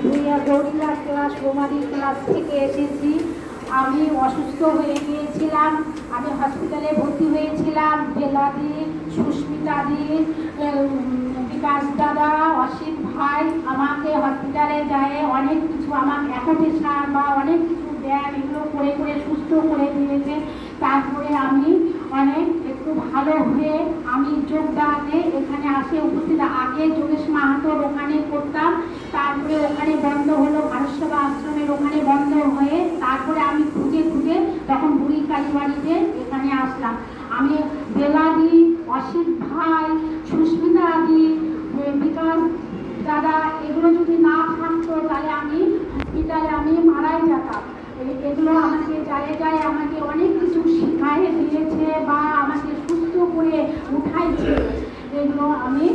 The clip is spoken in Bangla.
গৌরীলা ক্লাস রোমারি ক্লাস থেকে এসেছি। আমি অসুস্থ হয়ে গিয়েছিলাম, আমি হসপিটালে ভর্তি হয়েছিলাম। বেলাদি, সুস্মিতাদি, বিকাশ দাদা, অসিত ভাই আমাকে হসপিটালে যায় অনেক কিছু, আমার অ্যাকোপ্রেশার বা অনেক কিছু দেন, এগুলো করে করে সুস্থ করে দিয়েছে। তারপরে আমি অনেক একটু ভালো হয়ে আমি যোগদানে এখানে আসে উপস্থিত। আগে যোগেশ মাহাতোর ওখানে করতাম, তারপরে ওখানে বন্ধ হলো, ভারতসভা আশ্রমের ওখানে বন্ধ হয়ে তারপরে আমি খুঁজে খুঁজে তখন বুড়ি কালীবাড়িতে এখানে আসলাম। আমি বেলাদি, অসিত ভাই, সুস্মিতা দি, বিকাশ দাদা এগুলো যদি না থাকতো তাহলে আমি হসপিটালে আমি মারাই যেতাম। এগুলো আমাকে জায়গায় আমাকে অনেক কিছু শিখাই দিয়েছে বা আমাকে সুস্থ করে উঠাইছে। এগুলো আমি